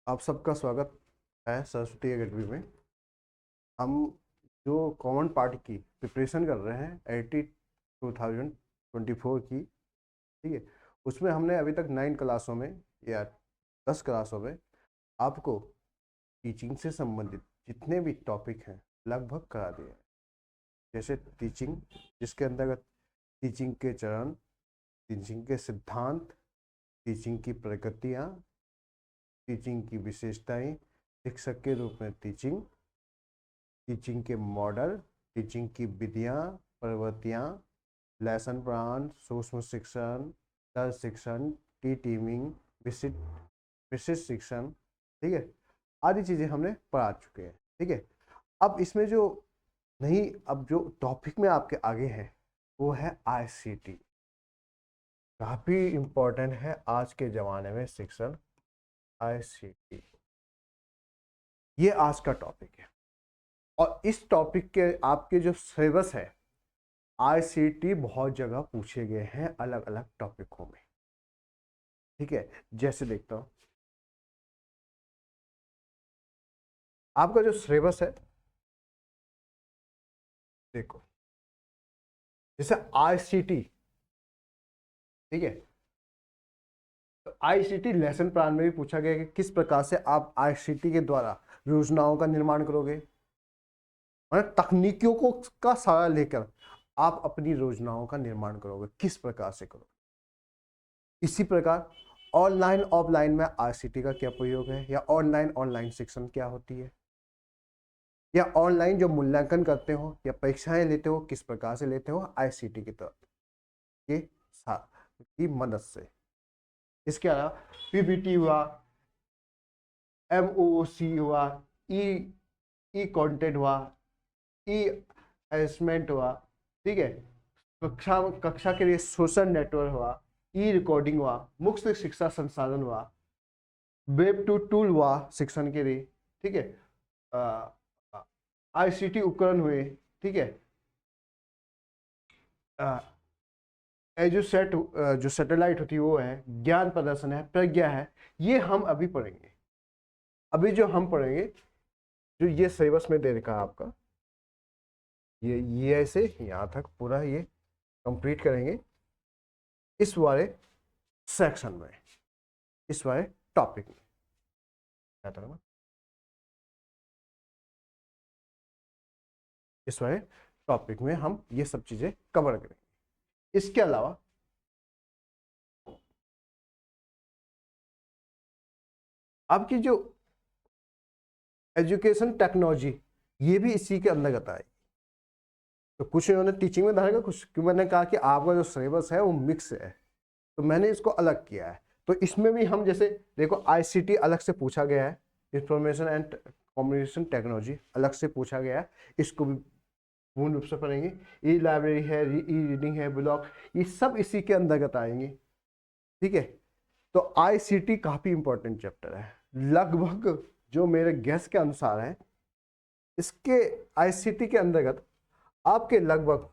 आप सबका स्वागत है सरस्वती एकेडमी में। हम जो कॉमन पार्ट की प्रिपरेशन कर रहे हैं 2024 की, ठीक है, उसमें हमने अभी तक 9 क्लासों में या 10 क्लासों में आपको टीचिंग से संबंधित जितने भी टॉपिक हैं लगभग करा दिए हैं। जैसे टीचिंग, जिसके अंतर्गत टीचिंग के चरण, टीचिंग के सिद्धांत, टीचिंग की प्रकृतियाँ, टीचिंग की विशेषताएं, शिक्षक के रूप में टीचिंग, टीचिंग के मॉडल, टीचिंग की विधियाँ, प्रवृत्तियाँ, लेसन प्लान, सूक्ष्म शिक्षण, तर्क शिक्षण, टी टीमिंग, विशिष्ट विशिष्ट शिक्षण, ठीक है, आदि चीज़ें हमने पढ़ा चुके हैं। ठीक है, अब इसमें जो नहीं, अब जो टॉपिक में आपके आगे है वो है आईसीटी। काफ़ी इम्पोर्टेंट है आज के ज़माने में शिक्षण, आईसीटी, ये आज का टॉपिक है। और इस टॉपिक के आपके जो सिलेबस है, आईसीटी बहुत जगह पूछे गए हैं अलग अलग टॉपिकों में। ठीक है, जैसे देखता हूं आपका जो सिलेबस है, देखो, जैसे आईसीटी, ठीक है, तो आईसीटी लेसन प्लान में भी पूछा गया कि किस प्रकार से आप आईसीटी के द्वारा योजनाओं का निर्माण करोगे, मतलब तकनीकियों को का सहारा लेकर आप अपनी योजनाओं का निर्माण करोगे, किस प्रकार से करोगे। इसी प्रकार ऑनलाइन ऑफलाइन में आईसीटी का क्या प्रयोग है, या ऑनलाइन ऑनलाइन शिक्षण क्या होती है, या ऑनलाइन जो मूल्यांकन करते हो या परीक्षाएं लेते हो किस प्रकार से लेते हो आईसीटी की तरफ के की मदद से। इसके अलावा पीपीटी हुआ, एमओसी हुआ, ई ई कंटेंट हुआ, ई असेसमेंट हुआ, ठीक है, कक्षा कक्षा के लिए सोशल नेटवर्क हुआ, ई रिकॉर्डिंग हुआ, मुक्त शिक्षा संसाधन हुआ, वेब टू टूल हुआ शिक्षण के लिए, ठीक है, आईसीटी उपकरण हुए, ठीक है, एजुसेट जो सैटेलाइट होती है वो है, ज्ञान प्रदर्शन है, प्रज्ञा है, ये हम अभी पढ़ेंगे। अभी जो हम पढ़ेंगे, जो ये सिलेबस में दे रखा है आपका, ये ऐसे यहाँ तक पूरा ये कंप्लीट करेंगे इस वाले सेक्शन में, इस वाले टॉपिक में। इस वाले टॉपिक में हम ये सब चीजें कवर करेंगे। इसके अलावा आपकी जो एजुकेशन टेक्नोलॉजी, ये भी इसी के अंतर्गत आएगी। तो कुछ इन्होंने टीचिंग में डालेगा, कुछ क्यों मैंने कहा कि आपका जो सिलेबस है वो मिक्स है, तो मैंने इसको अलग किया है। तो इसमें भी हम जैसे देखो, आईसीटी अलग से पूछा गया है, इंफॉर्मेशन एंड कम्युनिकेशन टेक्नोलॉजी अलग से पूछा गया है, इसको भी पूर्ण रूप से पढ़ेंगे। ई लाइब्रेरी है, ई रीडिंग है, ब्लॉग, ये सब इसी के अंतर्गत आएंगे। ठीक है, तो आईसीटी काफी इंपॉर्टेंट चैप्टर है। लगभग जो मेरे गैस के अनुसार है, इसके आईसीटी के अंतर्गत आपके लगभग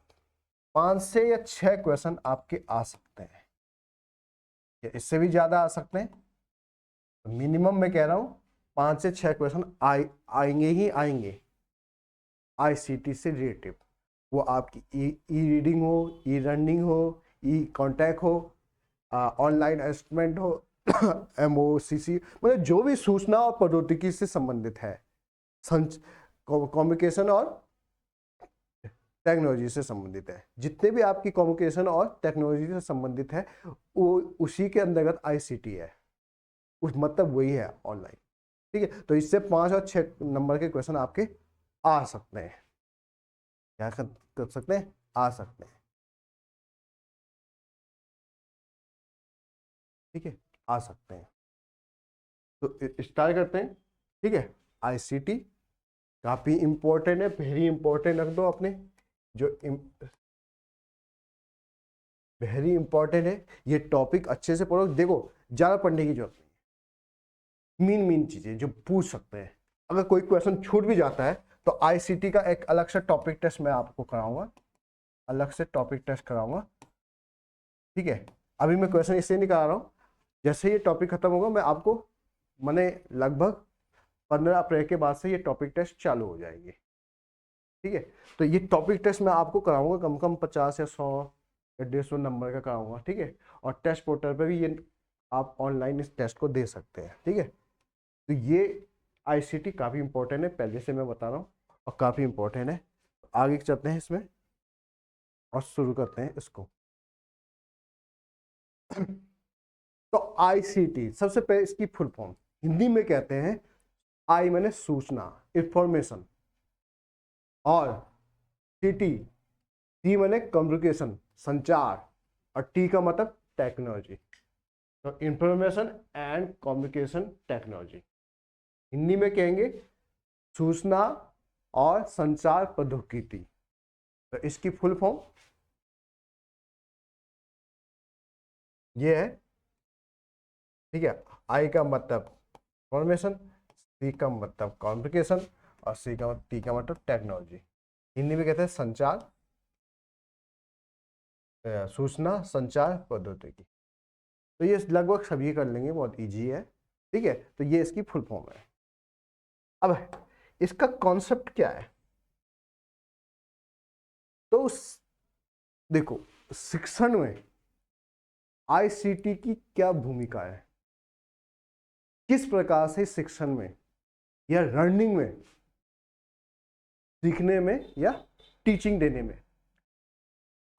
5 से या 6 क्वेश्चन आपके आ सकते हैं, या इससे भी ज्यादा आ सकते हैं। मिनिमम मैं कह रहा हूं 5 से 6 क्वेश्चन आएंगे ही आएंगे आईसीटी से रिलेटिव। वो आपकी ई रीडिंग हो, ई लर्निंग हो, ई कॉन्टैक्ट हो, ऑनलाइन असेसमेंट हो, एमओसीसी, मतलब जो भी सूचना और प्रौद्योगिकी से संबंधित है, कम्युनिकेशन और टेक्नोलॉजी से संबंधित है, जितने भी आपकी कम्युनिकेशन और टेक्नोलॉजी से संबंधित है, वो उसी के अंतर्गत आईसीटी है, उस मतलब वही है ऑनलाइन। ठीक है, तो इससे 5 और 6 नंबर के क्वेश्चन आपके आ सकते हैं। क्या कर सकते हैं? आ सकते हैं। ठीक है, आ सकते हैं। तो स्टार्ट करते हैं। ठीक है, आईसीटी काफी इंपॉर्टेंट है, वेरी इंपॉर्टेंट रख दो अपने, जो वेरी इंपॉर्टेंट है। ये टॉपिक अच्छे से पढ़ो। देखो, ज्यादा पढ़ने की जरूरत नहीं, मेन चीजें जो पूछ सकते हैं। अगर कोई क्वेश्चन छूट भी जाता है तो आईसीटी का एक अलग से टॉपिक टेस्ट मैं आपको कराऊंगा, अलग से टॉपिक टेस्ट कराऊंगा। ठीक है, अभी मैं क्वेश्चन इसलिए नहीं करा रहा हूं, जैसे ये टॉपिक खत्म होगा मैं आपको माने लगभग 15 अप्रैल के बाद से ये टॉपिक टेस्ट चालू हो जाएंगे। ठीक है, तो ये टॉपिक टेस्ट मैं आपको कराऊंगा कम से कम 50 या 100 या 150 नंबर का कराऊंगा। ठीक है, और टेस्ट पोर्टल पे भी ये आप ऑनलाइन इस टेस्ट को दे सकते हैं। ठीक है, तो ये आईसीटी काफ़ी इंपॉर्टेंट है, पहले से मैं बता रहा हूँ, और काफ़ी इंपॉर्टेंट है। आगे चलते हैं इसमें और शुरू करते हैं इसको। तो आईसीटी सबसे पहले इसकी फुल फॉर्म हिंदी में कहते हैं, आई मैंने सूचना, इंफॉर्मेशन, और सीटी, टी मैंने कम्युनिकेशन, संचार, और टी का मतलब टेक्नोलॉजी। तो information and communication technology, Hindi में कहेंगे सूचना और संचार प्रौद्योगिकी। तो इसकी फुल फॉर्म ये है। ठीक है, आई का मतलब इंफॉर्मेशन, सी का मतलब कम्युनिकेशन, और टी का मतलब टेक्नोलॉजी। हिंदी में कहते हैं संचार, सूचना संचार प्रौद्योगिकी। तो ये लगभग सभी कर लेंगे, बहुत इजी है। ठीक है, तो ये इसकी फुल फॉर्म है। अब इसका कॉन्सेप्ट क्या है? तो देखो, शिक्षण में आईसीटी की क्या भूमिका है, किस प्रकार से शिक्षण में या लर्निंग में, सीखने में या टीचिंग देने में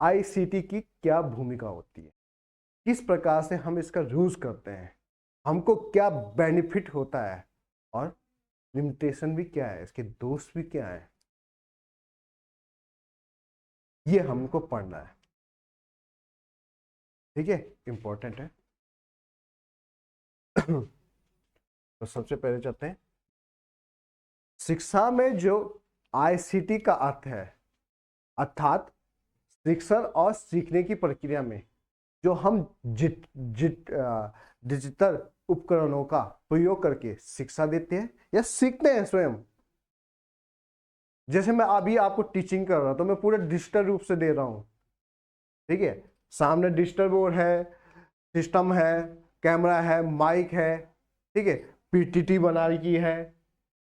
आईसीटी की क्या भूमिका होती है, किस प्रकार से हम इसका यूज करते हैं, हमको क्या बेनिफिट होता है, और लिमिटेशन भी क्या है, इसके दोष भी क्या है, ये हमको पढ़ना है। ठीक है, इंपॉर्टेंट है। तो सबसे पहले चलते हैं शिक्षा में जो आईसीटी का अर्थ है, अर्थात शिक्षण और सीखने की प्रक्रिया में जो हम डिजिटल उपकरणों का प्रयोग करके शिक्षा देते हैं या सीखते हैं स्वयं। जैसे मैं अभी आपको टीचिंग कर रहा हूं तो मैं पूरे डिजिटल रूप से दे रहा हूं। ठीक है, सामने डिजिटल बोर्ड है, सिस्टम है, कैमरा है, माइक है। ठीक है, पीटीटी बना रही है।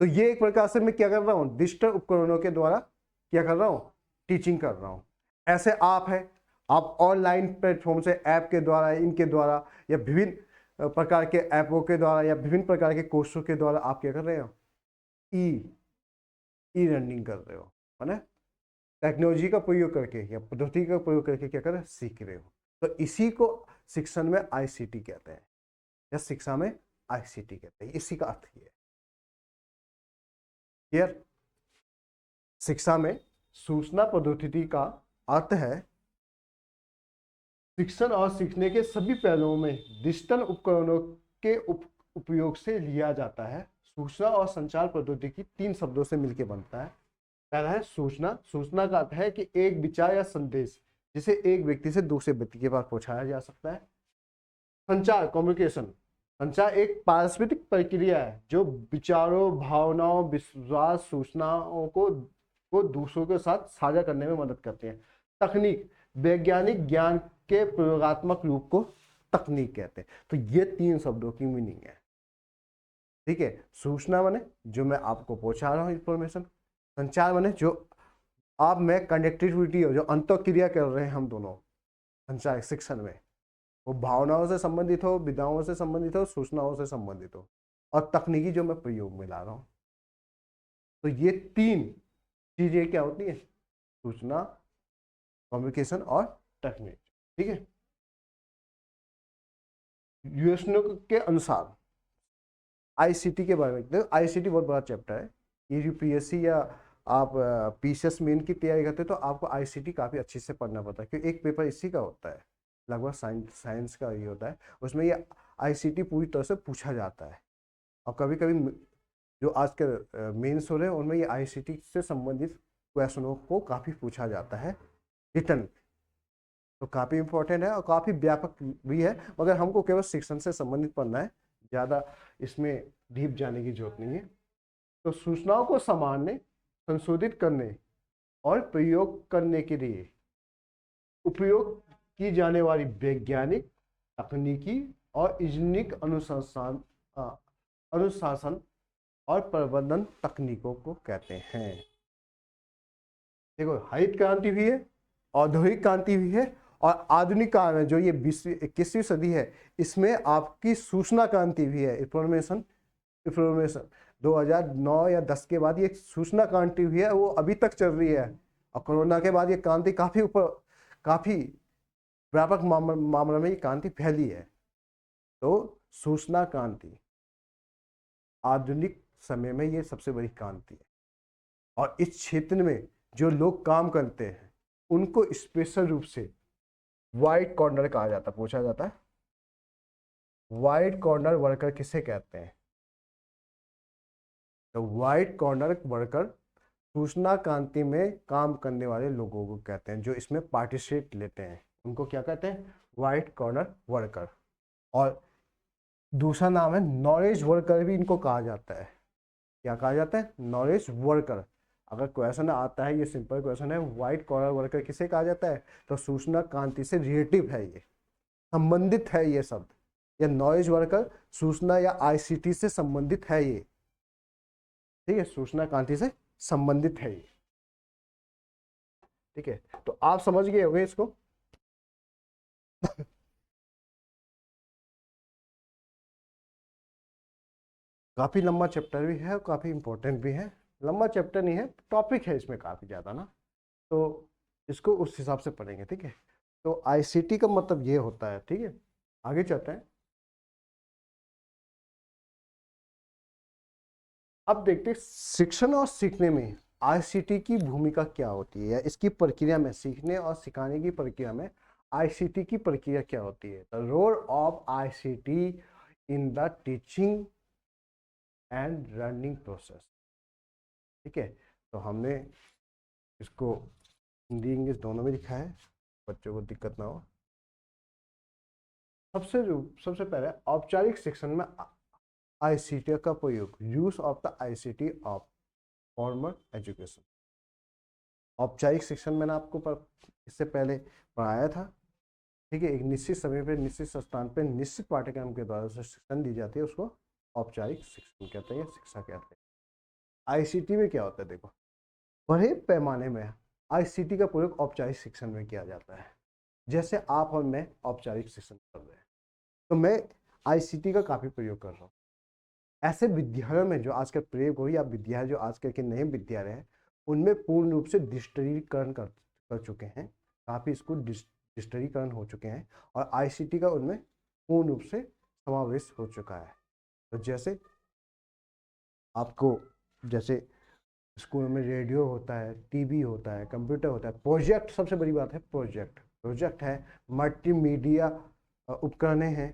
तो ये एक प्रकार से मैं क्या कर रहा हूँ, डिजिटल उपकरणों के द्वारा क्या कर रहा हूँ, टीचिंग कर रहा हूँ। ऐसे आप है, आप ऑनलाइन प्लेटफॉर्म से ऐप के द्वारा, इनके द्वारा, या विभिन्न प्रकार के ऐपों के द्वारा, या विभिन्न प्रकार के कोर्सों के द्वारा आप क्या कर रहे हो, ई लर्निंग कर रहे हो, है ना। टेक्नोलॉजी का प्रयोग करके या पद्धति का प्रयोग करके क्या कर रहे हो, सीख रहे हो। तो इसी को शिक्षण में आईसीटी कहते हैं, या शिक्षा में आईसीटी कहते हैं। इसी का अर्थ ये है। शिक्षा में सूचना प्रौद्योगिकी का अर्थ है शिक्षण और सीखने के सभी पहलुओं में डिजिटल उपकरणों के उपयोग से लिया जाता है। सूचना और संचार प्रौद्योगिकी 3 शब्दों से मिलकर बनता है। पहला है सूचना। सूचना का अर्थ है कि एक विचार या संदेश जिसे एक व्यक्ति से दूसरे व्यक्ति के पास पहुंचाया जा सकता है। संचार, कम्युनिकेशन। संचार एक पारस्परिक प्रक्रिया है जो विचारों, भावनाओं, विश्वास, सूचनाओं को दूसरों के साथ साझा करने में मदद करते हैं। तकनीक, वैज्ञानिक ज्ञान के प्रयोगात्मक रूप को तकनीक कहते हैं। तो ये 3 शब्दों की मीनिंग है। ठीक है, सूचना माने जो मैं आपको पहुंचा रहा हूं इंफॉर्मेशन। संचार माने जो आप में कनेक्टिविटी हो, जो अंतःक्रिया कर रहे हैं हम दोनों संचार शिक्षण में, वो भावनाओं से संबंधित हो, विधाओं से संबंधित हो, सूचनाओं से संबंधित हो, और तकनीकी जो मैं प्रयोग में ला रहा हूं। तो ये 3 चीजें क्या होती है, सूचना, कम्युनिकेशन और तकनीक। ठीक है, यूएसओ के अनुसार आईसीटी के बारे में, आईसीटी बहुत बड़ा चैप्टर है। ये यूपीएससी या आप पीसीएस मेन की तैयारी करते हैं तो आपको आईसीटी काफ़ी अच्छे से पढ़ना पड़ता है, क्योंकि एक पेपर इसी का होता है, लगभग साइंस का ये होता है। उसमें ये आईसीटी पूरी तरह से पूछा जाता है। और कभी कभी जो आज के मेन्स हो रहे हैं उनमें ये आईसीटी से संबंधित क्वेश्चनों को काफ़ी पूछा जाता है रिटर्न। तो काफ़ी इंपॉर्टेंट है और काफ़ी व्यापक भी है, मगर हमको केवल शिक्षण से संबंधित पढ़ना है, ज़्यादा इसमें डीप जाने की जरूरत नहीं है। तो सूचनाओं को संभालने, संशोधित करने और प्रयोग करने के लिए उपयोग की जाने वाली वैज्ञानिक, तकनीकी और इंजीनियरिंग अनुशासन और प्रबंधन तकनीकों को कहते हैं। देखो, हरित क्रांति भी है, औद्योगिक क्रांति भी है, और आधुनिक काल में जो ये 21वीं सदी है, इसमें आपकी सूचना क्रांति भी है। इंफॉर्मेशन 2009 या 10 के बाद ये सूचना क्रांति भी है, वो अभी तक चल रही है। और कोरोना के बाद ये क्रांति काफी व्यापक मामला में ये क्रांति फैली है। तो सूचना क्रांति आधुनिक समय में ये सबसे बड़ी क्रांति है, और इस क्षेत्र में जो लोग काम करते हैं उनको स्पेशल रूप से व्हाइट कॉर्नर कहा जाता है। पूछा जाता है, व्हाइट कॉर्नर वर्कर किसे कहते हैं? तो व्हाइट कॉर्नर वर्कर सूचना क्रांति में काम करने वाले लोगों को कहते हैं, जो इसमें पार्टिसिपेट लेते हैं, उनको क्या कहते हैं? White corner worker. और दूसरा नाम है नॉलेज वर्कर, भी इनको कहा जाता है। क्या कहा जाता है? Knowledge worker. अगर क्वेश्चन आता है, ये सिंपल क्वेश्चन है, व्हाइट कॉलर वर्कर किसे कहा जाता है, तो सूचना क्रांति से रिलेटिव है, ये संबंधित है ये शब्द। या नॉलेज वर्कर सूचना या आईसीटी से संबंधित है ये, ठीक है, सूचना क्रांति से संबंधित है ये, ठीक है। तो आप समझ गए होंगे इसको। काफी लंबा चैप्टर भी है और काफी इंपॉर्टेंट भी है। लंबा चैप्टर नहीं है, टॉपिक है इसमें काफी ज्यादा ना, तो इसको उस हिसाब से पढ़ेंगे, ठीक है। तो आईसीटी का मतलब ये होता है, ठीक है। आगे चलते हैं। अब देखते हैं शिक्षण और सीखने में आईसीटी की भूमिका क्या होती है, या इसकी प्रक्रिया में, सीखने और सिखाने की प्रक्रिया में आईसीटी की प्रक्रिया क्या होती है। The role of ICT in the teaching and learning process, ठीक है। तो हमने इसको हिंदी इंग्लिश दोनों में लिखा है, बच्चों को दिक्कत ना हो। सबसे पहले औपचारिक शिक्षण में आईसीटी का प्रयोग, use of the ICT of formal education. औपचारिक शिक्षण मैंने आपको इससे पहले पढ़ाया था, ठीक है। एक निश्चित समय पे, निश्चित स्थान पे, निश्चित पाठ्यक्रम के द्वारा जो शिक्षण दी जाती है उसको औपचारिक शिक्षण कहते हैं या शिक्षा कहते हैं। आईसीटी में क्या होता है, देखो, बड़े पैमाने में आईसीटी का प्रयोग औपचारिक शिक्षण में किया जाता है। जैसे आप और मैं औपचारिक शिक्षण कर रहे हैं, तो मैं आईसीटी का काफी प्रयोग कर रहा हूँ। ऐसे विद्यालयों में जो आजकल प्रयोग हो, या विद्यालय जो आजकल के नए विद्यालय हैं, उनमें पूर्ण रूप से डिजिटलीकरण कर चुके हैं, काफी स्कूल डिजिटलीकरण हो चुके हैं, और आईसीटी का उनमें पूर्ण रूप से समावेश हो चुका है। तो जैसे आपको, जैसे स्कूल में रेडियो होता है, टीवी होता है, कंप्यूटर होता है, प्रोजेक्ट, सबसे बड़ी बात है प्रोजेक्ट है, मल्टीमीडिया उपकरणें हैं,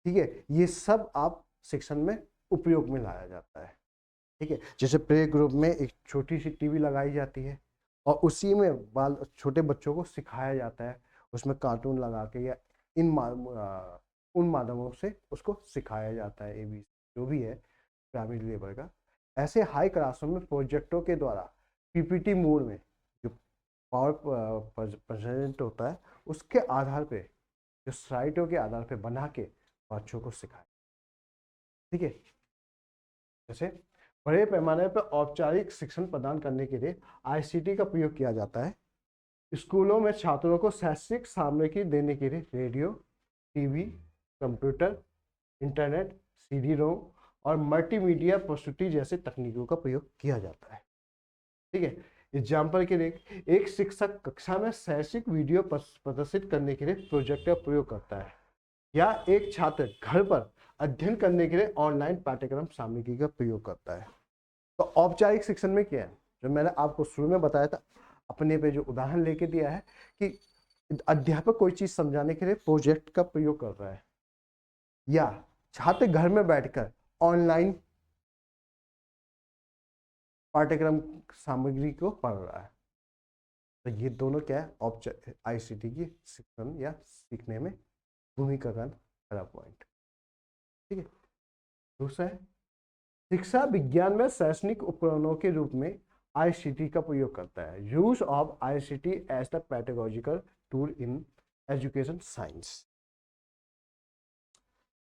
ठीक है। ये सब आप शिक्षण में उपयोग में लाया जाता है, ठीक है। जैसे प्ले ग्रुप में एक छोटी सी टीवी लगाई जाती है, और उसी में छोटे बच्चों को सिखाया जाता है, उसमें कार्टून लगा के या उन माध्यमों से उसको सिखाया जाता है, एबी जो भी है प्राइमरी लेवल का। ऐसे हाई क्लासों में प्रोजेक्टों के द्वारा पीपीटी मोड में जो पावर प्रेजेंट होता है, उसके आधार पे, जो स्लाइडों के आधार पे बना के बच्चों को सिखाए, ठीक है। जैसे बड़े पैमाने पर औपचारिक शिक्षण प्रदान करने के लिए आईसीटी का प्रयोग किया जाता है। स्कूलों में छात्रों को शैक्षिक सामग्री देने के लिए radio, TV, computer, internet, CD ROM और मल्टीमीडिया प्रस्तुति जैसे तकनीकों का प्रयोग किया जाता है, ठीक है। एग्जाम्पल के लिए, एक शिक्षक कक्षा में शैक्षिक वीडियो प्रदर्शित करने के लिए प्रोजेक्टर प्रयोग करता है, या एक छात्र घर पर अध्ययन करने के लिए ऑनलाइन पाठ्यक्रम सामग्री का प्रयोग करता है। तो औपचारिक शिक्षण में क्या है, जो मैंने आपको शुरू में बताया था, अपने पे जो उदाहरण लेके दिया है कि अध्यापक कोई चीज समझाने के लिए प्रोजेक्ट का प्रयोग कर रहा है, या छात्र घर में बैठकर ऑनलाइन पाठ्यक्रम सामग्री को पढ़ रहा है। तो ये दोनों क्या है, आईसीटी की शिक्षण या सीखने में भूमिका का पहला पॉइंट, ठीक है। दूसरा है, शिक्षा विज्ञान में शैक्षणिक उपकरणों के रूप में आईसीटी का प्रयोग करता है, use of ICT as the pedagogical tool in education science,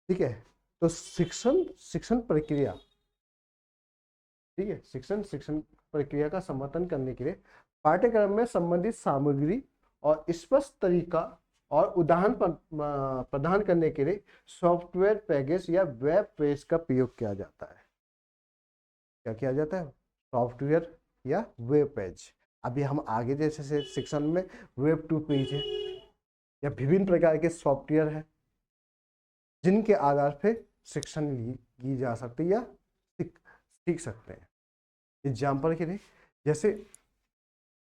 ठीक है। तो शिक्षण प्रक्रिया, ठीक है, शिक्षण प्रक्रिया का समर्थन करने के लिए पाठ्यक्रम में संबंधित सामग्री और स्पष्ट तरीका और उदाहरण प्रदान करने के लिए सॉफ्टवेयर पैकेज या वेब पेज का प्रयोग किया जाता है। क्या किया जाता है? सॉफ्टवेयर या वेब पेज। अभी हम आगे जैसे शिक्षण में वेब टू पेज है या विभिन्न प्रकार के सॉफ्टवेयर है जिनके आधार पर शिक्षण की जा सकती है या सीख सकते हैं। एग्जाम्पल के लिए, जैसे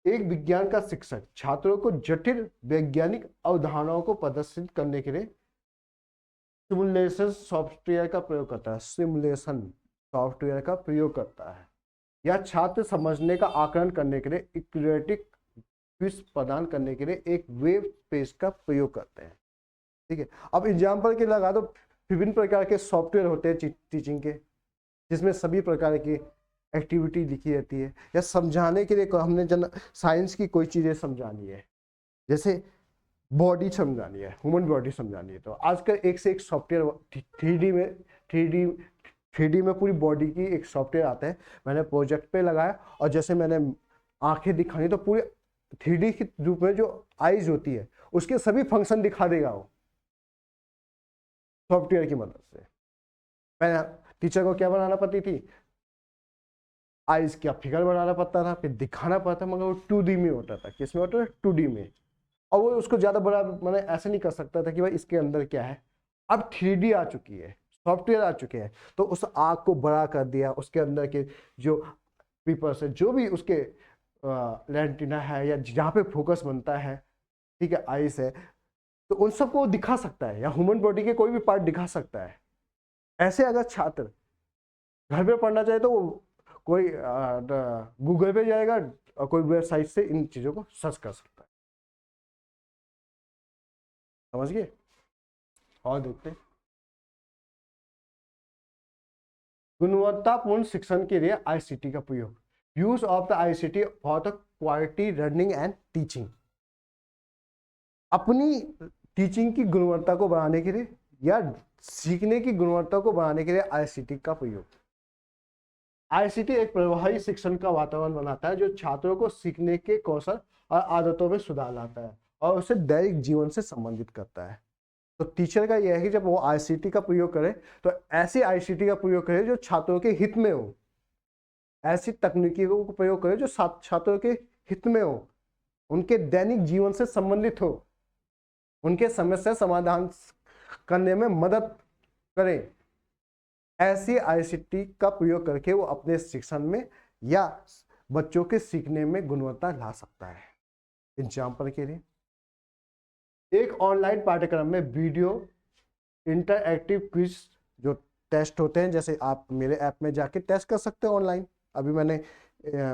एक विज्ञान का शिक्षक छात्रों को जटिल वैज्ञानिक अवधारणाओं को प्रदर्शित करने के लिए सिमुलेशन सॉफ्टवेयर का प्रयोग करता है। सिमुलेशन सॉफ्टवेयर का प्रयोग करता है या छात्र समझने का आकलन करने के लिए इक्वेटिक क्विज प्रदान करने के लिए एक वेब पेज का प्रयोग करते हैं। ठीक है, अब एग्जाम्पल के लगा दो, विभिन्न प्रकार के सॉफ्टवेयर होते हैं टीचिंग के, जिसमें सभी प्रकार की एक्टिविटी लिखी रहती है या समझाने के लिए हमने साइंस की कोई चीज़ें समझानी है, जैसे बॉडी समझानी है, ह्यूमन बॉडी समझानी है, तो आजकल एक से एक सॉफ्टवेयर 3D में पूरी बॉडी की एक सॉफ्टवेयर आता है। मैंने प्रोजेक्ट पे लगाया और जैसे मैंने आंखें दिखानी तो पूरे 3D के रूप में जो आईज होती है उसके सभी फंक्शन दिखा देगा वो सॉफ्टवेयर की मदद से। मैं टीचर को क्या बनाना पड़ती थी, आईज का फिगर बनाना पड़ता था, फिर दिखाना पड़ता, मगर वो 2D में होता था। किसमें होता था? 2D में। और वो उसको ज़्यादा बड़ा मैंने ऐसे नहीं कर सकता था कि भाई इसके अंदर क्या है। अब 3D आ चुकी है, सॉफ्टवेयर आ चुके हैं, तो उस आग को बड़ा कर दिया, उसके अंदर के जो पेपर्स है, जो भी उसके रेटिना है या जहाँ पे फोकस बनता है, ठीक है, आईज है, तो उन सबको दिखा सकता है या ह्यूमन बॉडी के कोई भी पार्ट दिखा सकता है। ऐसे अगर छात्र घर पे पढ़ना चाहे तो वो कोई गूगल पे जाएगा और कोई वेबसाइट से इन चीज़ों को सर्च कर सकता है। समझ गए? और देखते हैं, गुणवत्तापूर्ण शिक्षण के लिए आईसीटी का प्रयोग। Use of the ICT for the quality learning and teaching. अपनी टीचिंग की गुणवत्ता को बढ़ाने के लिए या सीखने की गुणवत्ता को बढ़ाने के लिए आईसीटी का प्रयोग। आईसीटी एक प्रभावी शिक्षण का वातावरण बनाता है जो छात्रों को सीखने के कौशल और आदतों में सुधार लाता है और उसे दैनिक जीवन से संबंधित करता है। तो टीचर का यह है कि जब वो आईसीटी का प्रयोग करे तो ऐसी आईसीटी का प्रयोग करे जो छात्रों के हित में हो, ऐसी तकनीकों का प्रयोग करे जो छात्रों के हित में हो, उनके दैनिक जीवन से संबंधित हो, उनके समस्या समाधान करने में मदद करें। ऐसी आईसीटी का प्रयोग करके वो अपने शिक्षण में या बच्चों के सीखने में गुणवत्ता ला सकता है। एग्जाम्पल के लिए, एक ऑनलाइन पाठ्यक्रम में वीडियो इंटरएक्टिव क्विज जो टेस्ट होते हैं, जैसे आप मेरे ऐप में जाके टेस्ट कर सकते हो ऑनलाइन। अभी मैंने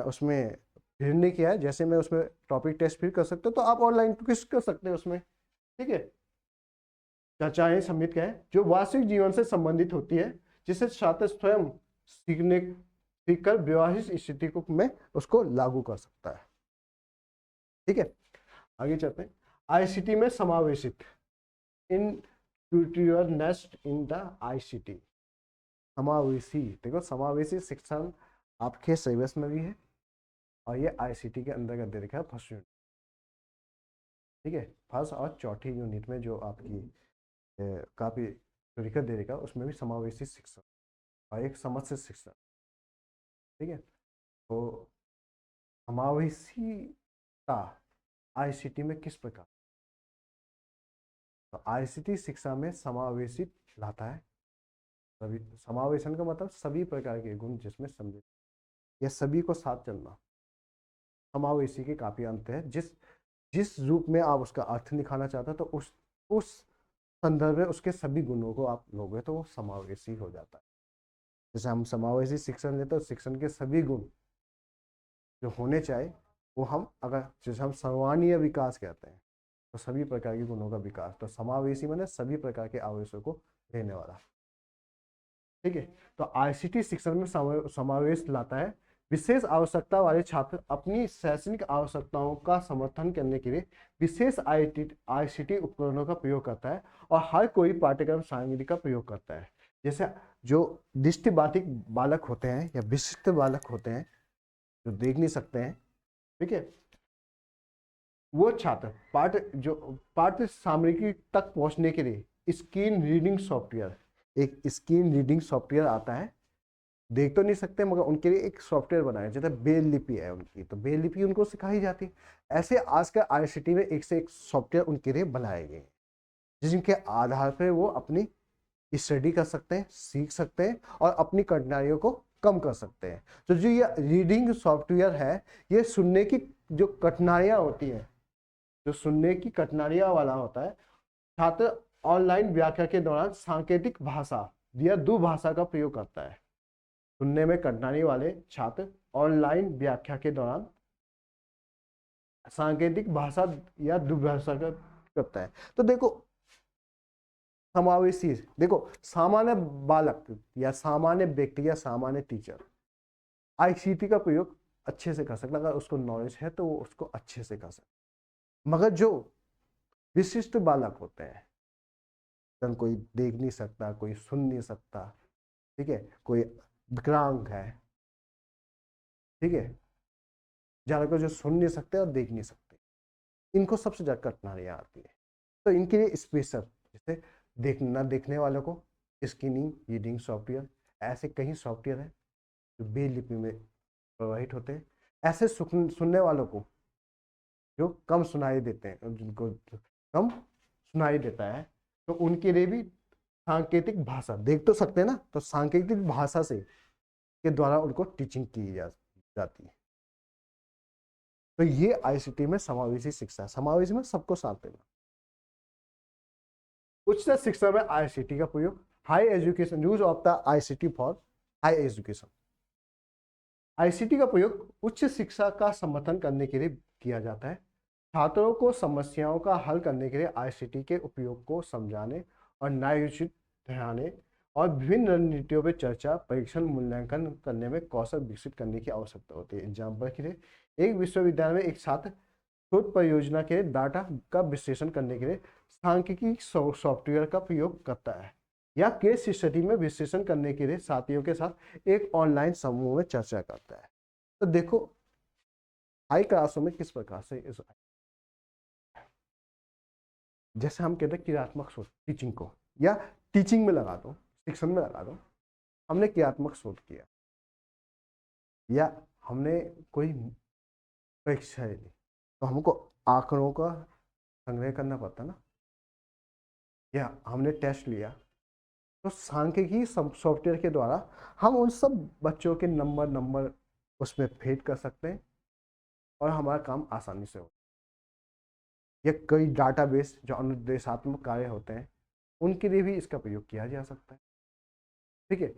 उसमें फिर नहीं किया है, जैसे मैं उसमें टॉपिक टेस्ट फिर कर सकते हो तो आप ऑनलाइन क्विज कर सकते हो उसमें। ठीक है, चर्चाएं समित है जो वास्तविक जीवन से संबंधित होती है, जिसे छात्र स्वयं सीखकर व्यवहारिक स्थिति में उसको लागू कर सकता है। ठीक है, आगे चलते हैं। आईसीटी में समावेशित इंक्लूसिवनेस इन द आईसीटी। समावेशी, देखो समावेशी शिक्षण आपके सिलेबस में भी है और ये आईसीटी के अंतर्गत दे रखा है फर्स्ट यूनिट। ठीक है, फर्स्ट और चौथी यूनिट में जो आपकी काफी तरीका दे रखा उसमें भी समावेशी शिक्षण और एक समस्या शिक्षण। ठीक है, तो समावेशीता आईसीटी में किस प्रकार, तो आईसीटी शिक्षा में समावेशित लाता है। सभी समावेशन का मतलब सभी प्रकार के गुण जिसमें सम्मिलित या सभी को साथ चलना। समावेशी के काफी अंत है, जिस रूप में आप उसका अर्थ निकालना चाहते हो तो उस संदर्भ में उसके सभी गुणों को आप लोगे तो वो समावेशी हो जाता है। जैसे हम समावेशी शिक्षण लेते हैं, शिक्षण के सभी गुण जो होने चाहिए वो हम, अगर जैसे हम सर्वांगीण विकास कहते हैं तो सभी प्रकार के गुणों का विकास, तो समावेशी माने सभी प्रकार के आवेशों को लेने वाला। ठीक है, तो आईसीटी शिक्षण में समावेश लाता है। विशेष आवश्यकता वाले छात्र अपनी शैक्षणिक आवश्यकताओं का समर्थन करने के लिए विशेष आईसीटी उपकरणों का प्रयोग करता है और हर कोई पाठ्यक्रम सामग्री का प्रयोग करता है। जैसे जो दृष्टिबाधित बालक होते हैं या विशिष्ट बालक होते हैं जो देख नहीं सकते हैं, ठीक है, वो छात्र पाठ्य सामग्री तक पहुंचने के लिए स्क्रीन रीडिंग सॉफ्टवेयर, एक स्क्रीन रीडिंग सॉफ्टवेयर आता है, देख तो नहीं सकते मगर उनके लिए एक सॉफ्टवेयर बनाया, जैसे ब्रेल लिपि है उनकी, तो ब्रेल लिपि उनको सिखाई जाती है। ऐसे आजकल आईसीटी में एक से एक सॉफ्टवेयर उनके लिए बनाए गए हैं, जिनके आधार पर वो अपनी स्टडी कर सकते हैं, सीख सकते हैं और अपनी कठिनाइयों को कम कर सकते हैं। तो जो ये रीडिंग सॉफ्टवेयर है, ये सुनने की जो कठिनाइयाँ होती हैं, जो सुनने की कठिनाइयाँ वाला होता है, छात्र ऑनलाइन व्याख्या के दौरान सांकेतिक भाषा या दुभाषा का प्रयोग करता है। सुनने में कठिनाई वाले छात्र ऑनलाइन व्याख्या के दौरान सांकेतिक भाषा या दुभाषा का करता है। तो देखो समावेशी, देखो सामान्य बालक या सामान्य व्यक्ति या सामान्य टीचर आईसीटी का प्रयोग अच्छे से कर सकता है, अगर उसको नॉलेज है तो वो उसको अच्छे से कर सकता। मगर जो विशिष्ट बालक होते हैं, कोई देख नहीं सकता, कोई सुन नहीं सकता, ठीक है, कोई विकलांग है, ठीक है, ज्यादातर जो सुन नहीं सकते और देख नहीं सकते, इनको सबसे ज्यादा कठिनाइयाँ आती है। तो इनके लिए स्पेशल, जैसे देखने वालों को स्क्रीनिंग रीडिंग सॉफ्टवेयर, ऐसे कई सॉफ्टवेयर हैं जो ब्रेल लिपि में प्रोवाइड होते हैं। ऐसे सुनने वालों को जो कम सुनाई देते हैं, जिनको कम सुनाई देता है, तो उनके लिए भी सांकेतिक भाषा, देख तो सकते हैं ना, तो सांकेतिक भाषा से के द्वारा उनको टीचिंग की जाती है। तो ये आईसीटी में समावेशी शिक्षा है, समावेशी में सबको साथ लेना। उच्च शिक्षा में आईसीटी का प्रयोग, high education, use of the ICT for high education. ICT का प्रयोग उच्च शिक्षा का समर्थन करने के लिए किया जाता है। छात्रों को समस्याओं का हल करने के लिए आईसीटी के उपयोग को समझाने और न्यायोचित ठहराने और विभिन्न रणनीतियों पर चर्चा, परीक्षण, मूल्यांकन करने में कौशल विकसित करने की आवश्यकता होती है। एग्जाम्पल के लिए, एक विश्वविद्यालय में एक छात्र शोध परियोजना के डाटा का विश्लेषण करने के लिए सांख्यिकी सॉफ्टवेयर का प्रयोग करता है, या केस स्टडी में विश्लेषण करने के लिए साथियों के साथ एक ऑनलाइन समूह में चर्चा करता है। तो देखो हाई क्लासों में किस प्रकार से इस, जैसे हम कहते हैं क्रियात्मक सोच, टीचिंग को या टीचिंग में लगा दो, शिक्षण में लगा दो, हमने क्रियात्मक सोच किया या हमने कोई परीक्षा ली, तो हमको आंकड़ों का संग्रह करना पड़ता ना, या हमने टेस्ट लिया, तो सांख्यिकी सॉफ्टवेयर के द्वारा हम उन सब बच्चों के नंबर उसमें फीड कर सकते हैं और हमारा काम आसानी से हो। या कई डाटाबेस जो अनुदेशात्मक कार्य होते हैं, उनके लिए भी इसका प्रयोग किया जा सकता है, ठीक है।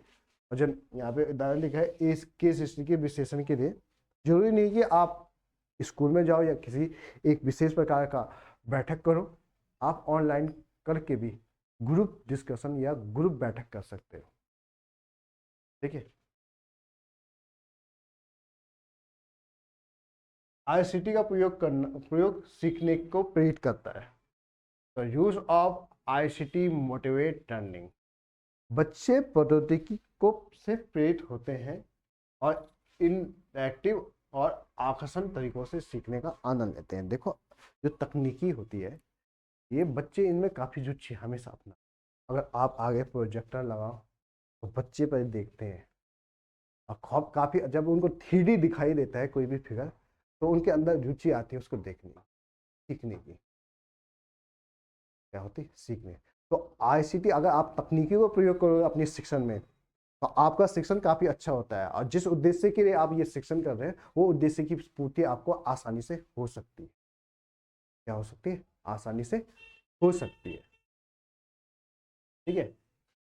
और जब यहाँ पे उदाहरण लिखा है इस केस हिस्ट्री के विश्लेषण के लिए, जरूरी नहीं कि आप स्कूल में जाओ या किसी एक विशेष प्रकार का बैठक करो, आप ऑनलाइन करके भी ग्रुप डिस्कशन या ग्रुप बैठक कर सकते हो, ठीक है। आईसीटी का प्रयोग सीखने को प्रेरित करता है। तो use of ICT motivate learning, बच्चे प्रौद्योगिकी को से प्रेरित होते हैं और इंटरैक्टिव और आकर्षण तरीकों से सीखने का आनंद लेते हैं। देखो जो तकनीकी होती है, ये बच्चे इनमें काफ़ी रुचि हमेशा अपना, अगर आप आगे प्रोजेक्टर लगाओ तो बच्चे पर देखते हैं और खौफ काफ़ी, जब उनको 3D दिखाई देता है कोई भी फिगर, तो उनके अंदर रुचि आती है उसको देखने की, सीखने की, क्या होती सीखने। तो आईसीटी अगर आप तकनीकी को प्रयोग करोगे अपने शिक्षण में, तो आपका शिक्षण काफ़ी अच्छा होता है, और जिस उद्देश्य के लिए आप ये शिक्षण कर रहे हैं, वो उद्देश्य की पूर्ति आपको आसानी से हो सकती है। क्या हो सकती है? आसानी से हो सकती है, ठीक है।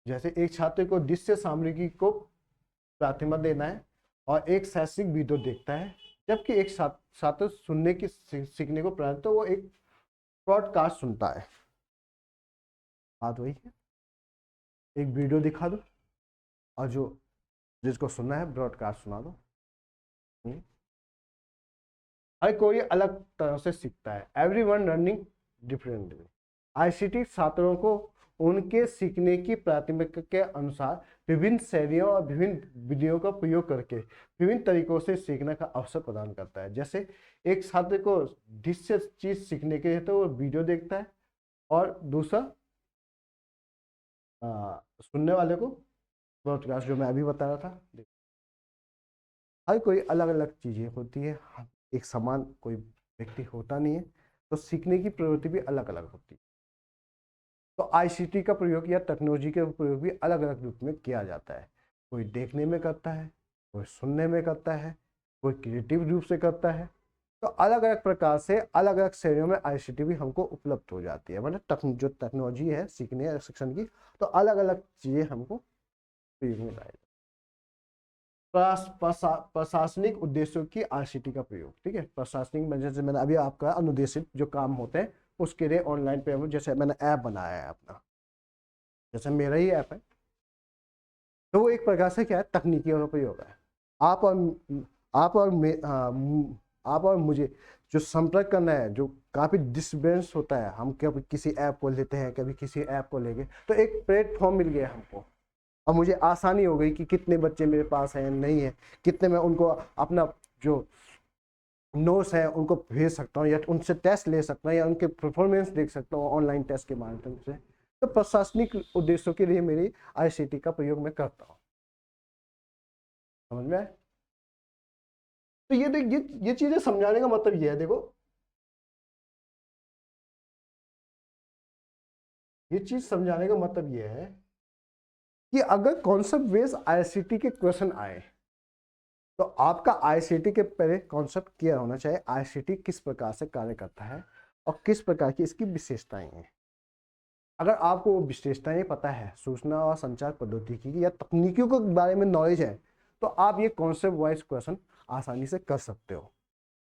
जैसे एक छात्र को दृश्य सामग्री को प्राथमिकता देना है और एक शैक्षिक वीडियो देखता है, जबकि एक छात्र सुनने की सीखने को प्राथमिकता, तो वो एक पॉडकास्ट सुनता है। बात वही है, एक वीडियो दिखा दो और जो जिसको सुनना है ब्रॉडकास्ट सुना दो। हर कोई अलग तरह से सीखता है, एवरीवन लर्निंग डिफरेंटली। आईसीटी छात्रों को उनके सीखने की प्राथमिकता के अनुसार विभिन्न शैलियों और विभिन्न विधियों का प्रयोग करके विभिन्न तरीकों से सीखने का अवसर प्रदान करता है। जैसे एक छात्र को जिस चीज सीखने के लिए तो वो वीडियो देखता है, और दूसरा सुनने वाले को ब्रॉडकास्ट, जो मैं अभी बता रहा था। हर कोई अलग अलग चीजें होती है, एक समान कोई व्यक्ति होता नहीं है, तो सीखने की प्रवृत्ति भी अलग अलग होती है। तो आईसीटी का प्रयोग या टेक्नोलॉजी का प्रयोग भी अलग अलग रूप में किया जाता है। कोई देखने में करता है, कोई सुनने में करता है, कोई क्रिएटिव रूप से करता है। तो अलग अलग प्रकार से अलग अलग श्रेणियों में आईसीटी भी हमको उपलब्ध हो जाती है। मतलब जो टेक्नोलॉजी है सीखने या शिक्षण की, तो अलग अलग चीजें हमको प्रयोग में लाई। प्रशासनिक उद्देश्यों की आईसीटी का प्रयोग। ठीक है, प्रशासनिक में जैसे मैंने अभी आपका अनुदेशित जो काम होते हैं उसके लिए ऑनलाइन पेमेंट, जैसे मैंने ऐप बनाया है अपना, जैसे मेरा ही ऐप है, तो वो एक प्रकार से क्या है, तकनीकियों का प्रयोग है। आप और मुझे जो संपर्क करना है, जो काफी डिस्टेंस होता है, हम कभी किसी ऐप को लेते हैं, कभी किसी ऐप को लेंगे, तो एक प्लेटफॉर्म मिल गया हमको, और मुझे आसानी हो गई कि कितने बच्चे मेरे पास हैं, नहीं है, कितने मैं उनको अपना जो नोट्स है उनको भेज सकता हूँ, या उनसे टेस्ट ले सकता हूँ, या उनके परफॉर्मेंस देख सकता हूँ ऑनलाइन टेस्ट के माध्यम से। तो प्रशासनिक उद्देश्यों के लिए मेरी आईसीटी का प्रयोग मैं करता हूँ। समझ में आए? तो ये देख, ये चीजें समझाने का मतलब ये है, देखो ये चीज समझाने का मतलब ये है कि अगर कॉन्सेप्ट बेस्ड आईसीटी के क्वेश्चन आए, तो आपका आईसीटी के पहले कॉन्सेप्ट क्लियर होना चाहिए, आईसीटी किस प्रकार से कार्य करता है और किस प्रकार की इसकी विशेषताएं हैं। अगर आपको वो विशेषताएं पता है, सूचना और संचार प्रौद्योगिकी या तकनीकियों के बारे में नॉलेज है, तो आप ये कॉन्सेप्ट वाइज क्वेश्चन आसानी से कर सकते हो।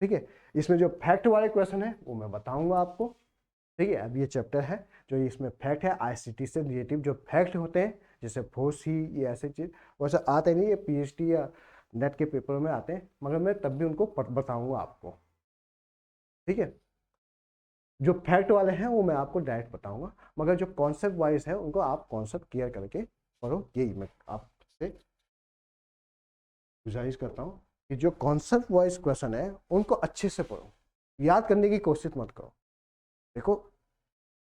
ठीक है, इसमें जो फैक्ट वाले क्वेश्चन है वो मैं बताऊंगा आपको। ठीक है, अब ये चैप्टर है जो इसमें फैक्ट है, आईसीटी से रिलेटिव जो फैक्ट होते हैं, जैसे फोर्स ही, ये ऐसे चीज वैसे आते नहीं, ये पीएचडी या नेट के पेपर में आते हैं, मगर मैं तब भी उनको बताऊंगा आपको। ठीक है, जो फैक्ट वाले हैं वो मैं आपको डायरेक्ट बताऊंगा, मगर जो कॉन्सेप्ट वाइज है उनको आप कॉन्सेप्ट क्लियर करके पढ़ो, यही मैं आपसे गुजारिश करता हूँ कि जो कॉन्सेप्ट वाइज क्वेश्चन है उनको अच्छे से पढ़ो, याद करने की कोशिश मत करो। देखो,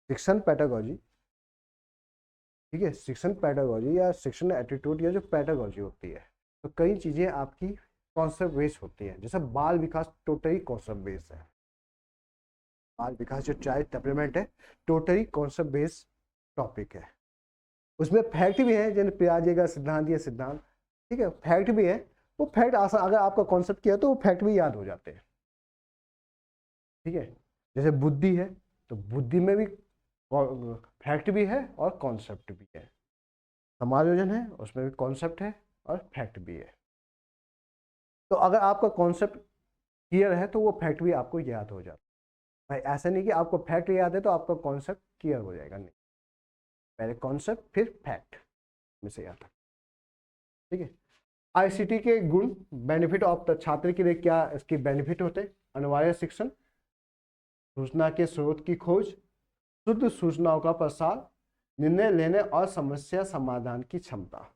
शिक्षण पेडागोजी, ठीक है, शिक्षण पेडागोजी या शिक्षण एटीट्यूड या जो पेडागोजी होती है, तो कई चीजें आपकी कॉन्सेप्ट बेस्ड होती है। जैसे बाल विकास टोटली कॉन्सेप्ट बेस्ड है, बाल विकास जो चाइल्ड डेवलपमेंट है टोटली कॉन्सेप्ट बेस्ड टॉपिक है। उसमें फैक्ट भी है, जैसे पियाजे का सिद्धांत, ये सिद्धांत, ठीक है, फैक्ट भी है। वो फैक्ट आसान, अगर आपका कॉन्सेप्ट किया तो वो फैक्ट भी याद हो जाते हैं। ठीक है, जैसे बुद्धि है, तो बुद्धि में भी फैक्ट भी है और कॉन्सेप्ट भी है। समायोजन है, उसमें भी कॉन्सेप्ट है और फैक्ट भी है। तो अगर आपका कॉन्सेप्ट क्लियर है तो वो फैक्ट भी आपको याद हो जाता है। भाई ऐसा नहीं कि आपको फैक्ट याद है तो आपका कॉन्सेप्ट क्लियर हो जाएगा, नहीं, पहले कॉन्सेप्ट फिर फैक्ट में से आता है। ठीक है, आईसीटी के गुण, बेनिफिट ऑफ द छात्र के लिए क्या इसके बेनिफिट होते हैं? अनिवार्य शिक्षण, सूचना के स्रोत की खोज, शुद्ध सूचनाओं का प्रसार, निर्णय लेने और समस्या समाधान की क्षमता,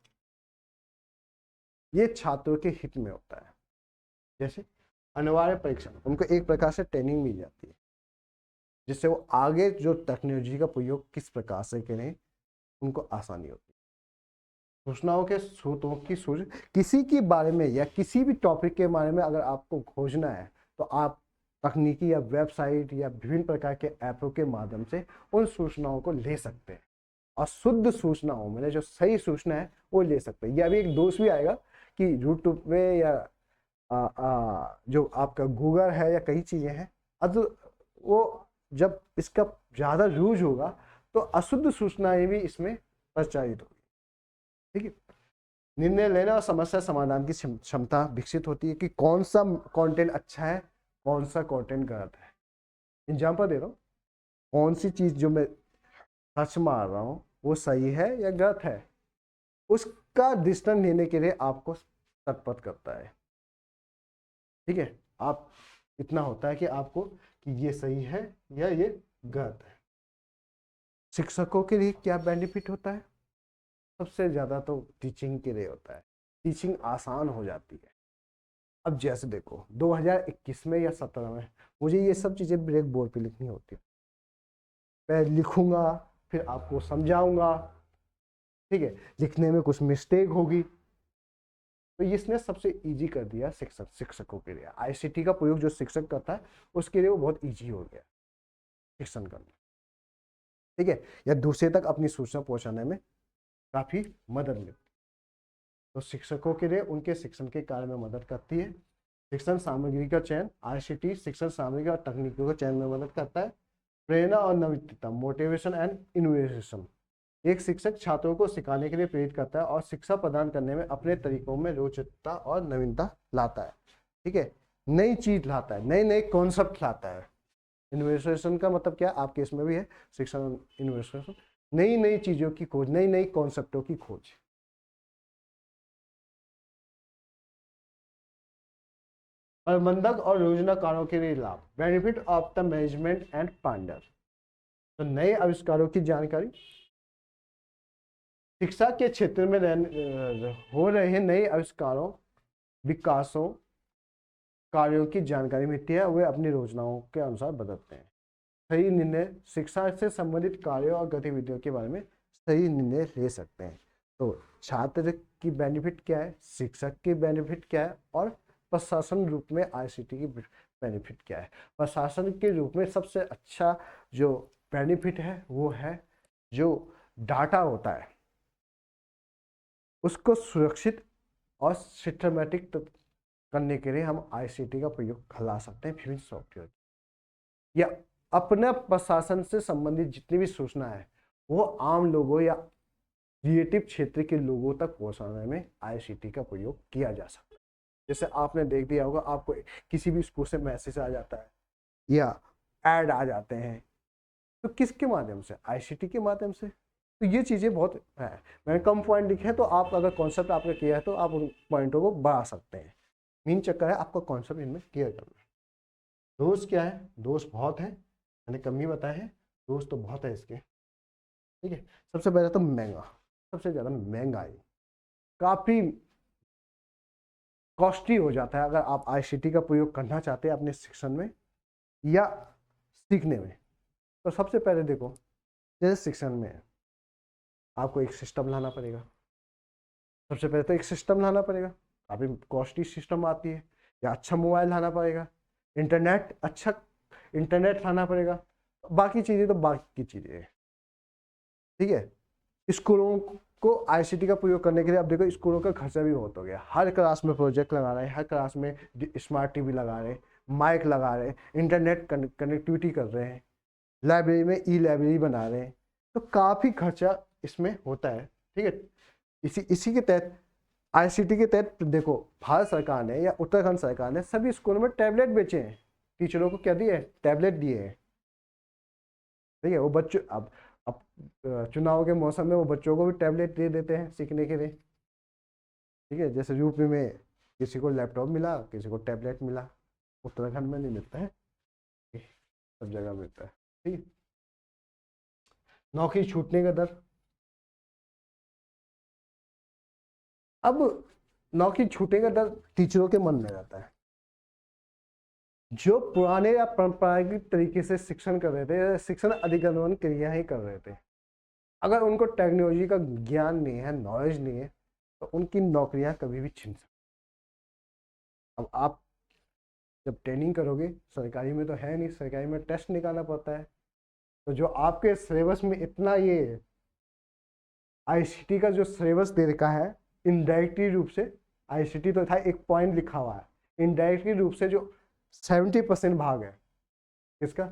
ये छात्रों के हित में होता है। जैसे अनिवार्य परीक्षण, उनको एक प्रकार से ट्रेनिंग मिल जाती है जिससे वो आगे जो टेक्नोलॉजी का प्रयोग किस प्रकार से करें उनको आसानी होती है। सूचनाओं के स्रोतों की सूझ, किसी के बारे में या किसी भी टॉपिक के बारे में अगर आपको खोजना है तो आप तकनीकी या वेबसाइट या विभिन्न प्रकार के ऐपों के माध्यम से उन सूचनाओं को ले सकते हैं, और शुद्ध सूचनाओं में जो सही सूचना है वो ले सकते हैं। या अभी एक दोष भी आएगा कि यूट्यूब में या जो आपका गूगल है या कई चीजें हैं, अब वो जब इसका ज्यादा यूज होगा तो अशुद्ध सूचनाएं भी इसमें प्रचारित होगी। ठीक है, निर्णय लेना और समस्या समाधान की क्षमता विकसित होती है कि कौन सा कंटेंट अच्छा है, कौन सा कंटेंट गलत है। एग्जांपल दे रहा हूँ, कौन सी चीज जो मैं सर्च मार रहा हूँ वो सही है या गलत है, उसका डिसीजन लेने के लिए आपको तत्पर करता है। ठीक है, आप इतना होता है कि आपको कि ये सही है या ये गलत है। शिक्षकों के लिए क्या बेनिफिट होता है? सबसे ज़्यादा तो टीचिंग के लिए होता है, टीचिंग आसान हो जाती है। अब जैसे देखो 2021 में या 17 में मुझे ये सब चीज़ें ब्लैक बोर्ड पे लिखनी होती है, मैं लिखूंगा फिर आपको समझाऊंगा, ठीक है, लिखने में कुछ मिस्टेक होगी, तो इसने सबसे इजी कर दिया शिक्षकों के लिए। आईसीटी का प्रयोग जो शिक्षक करता है उसके लिए वो बहुत इजी हो गया शिक्षण करना, ठीक है, या दूसरे तक अपनी सूचना पहुंचाने में काफ़ी मदद मिलती है। तो शिक्षकों के लिए उनके शिक्षण के कार्य में मदद करती है। शिक्षण सामग्री का चयन, आईसीटी शिक्षण सामग्री और तकनीकों का चयन में मदद करता है। प्रेरणा और नवीनता, मोटिवेशन एंड इनोवेशन, एक शिक्षक छात्रों को सिखाने के लिए प्रेरित करता है और शिक्षा प्रदान करने में अपने तरीकों में रोचकता और नवीनता लाता है, ठीक है, नई चीज लाता है, नए नए कॉन्सेप्ट लाता है। इनोवेशन का मतलब क्या, आपके इसमें भी है शिक्षण इनोवेशन, नई नई चीजों की खोज, नई नई कॉन्सेप्टों की खोज। प्रबंधक और योजनाकारों के लिए लाभ, benefit of the management and planner, तो नए आविष्कारों की जानकारी, शिक्षा के क्षेत्र में हो रहे नए आविष्कारों, विकासों, कार्यों की जानकारी मिलती है, वे अपनी योजनाओं के अनुसार बदलते हैं। सही निर्णय, शिक्षा से संबंधित कार्यों और गतिविधियों के बारे में सही निर्णय ले सकते हैं। तो छात्र की बेनिफिट क्या है, शिक्षक की बेनिफिट क्या है, और प्रशासन रूप में आईसीटी की बेनिफिट क्या है। प्रशासन के रूप में सबसे अच्छा जो बेनिफिट है वो है जो डाटा होता है उसको सुरक्षित और सिस्टमेटिक करने के लिए हम आईसीटी का प्रयोग ला सकते हैं विभिन्न सॉफ्टवेयर, या अपने प्रशासन से संबंधित जितनी भी सूचना है वो आम लोगों या क्रिएटिव क्षेत्र के लोगों तक पहुंचाने में आईसीटी का प्रयोग किया जा सकता है। जैसे आपने देख दिया होगा, आपको किसी भी स्कूल से मैसेज आ जाता है या ऐड आ जाते हैं, तो किसके माध्यम से, आईसीटी के माध्यम से। तो ये चीज़ें बहुत है, मैंने कम पॉइंट लिखे हैं, तो आप अगर कॉन्सेप्ट आपने किया है तो आप उन पॉइंटों को बढ़ा सकते हैं। मेन चक्कर है आपका कॉन्सेप्ट इनमें क्लियर करना है। दोस्त क्या है, दोस्त बहुत है, मैंने कम ही बताए हैं, दोस्त तो बहुत है इसके, ठीक है। सबसे पहले तो महंगा, सबसे ज़्यादा महंगाई, काफ़ी कॉस्टली हो जाता है अगर आप आईसीटी का प्रयोग करना चाहते हैं अपने शिक्षण में या सीखने में। तो सबसे पहले देखो, जैसे शिक्षण में आपको एक सिस्टम लाना पड़ेगा, सबसे पहले तो एक सिस्टम लाना पड़ेगा, काफ़ी कॉस्टली सिस्टम आती है, या अच्छा मोबाइल लाना पड़ेगा, इंटरनेट, अच्छा इंटरनेट लाना पड़ेगा, बाकी चीज़ें तो बाकी की चीज़ें हैं, ठीक है। स्कूलों को आईसीटी का प्रयोग करने के लिए अब देखो स्कूलों का खर्चा भी बहुत हो गया, हर क्लास में प्रोजेक्ट लगा रहे हैं, हर क्लास में स्मार्ट टीवी लगा रहे हैं, माइक लगा रहे हैं, इंटरनेट कनेक्टिविटी कर रहे हैं, लाइब्रेरी में ई लाइब्रेरी बना रहे हैं, तो काफ़ी खर्चा इसमें होता है, ठीक है। इसी के तहत आईसीटी के तहत देखो भारत सरकार ने या उत्तराखंड सरकार ने सभी स्कूलों में टैबलेट बेचे हैं, टीचरों को क्या दिए, टैबलेट दिए हैं, ठीक है। वो बच्चों अब चुनाव के मौसम में वो बच्चों को भी टैबलेट दे देते हैं सीखने के लिए, ठीक है। जैसे यूपी में किसी को लैपटॉप मिला, किसी को टैबलेट मिला, उत्तराखंड में नहीं मिलता है, सब जगह मिलता है, ठीक है। नौकरी छूटने का दर, अब नौकरी छूटने का डर टीचरों के मन में रहता है। जो पुराने या परंपरागत तरीके से शिक्षण कर रहे थे, शिक्षण अधिगमन क्रिया ही कर रहे थे, अगर उनको टेक्नोलॉजी का ज्ञान नहीं है, नॉलेज नहीं है, तो उनकी नौकरियां कभी भी छिन सकती। अब आप जब ट्रेनिंग करोगे, सरकारी में तो है नहीं, सरकारी में टेस्ट निकालना पड़ता है, तो जो आपके सिलेबस में इतना ये आईसीटी का जो सिलेबस दे रखा है, इनडायरेक्टली रूप से आईसीटी तो था एक पॉइंट लिखा हुआ है, इनडायरेक्टली रूप से जो 70% भाग है किसका,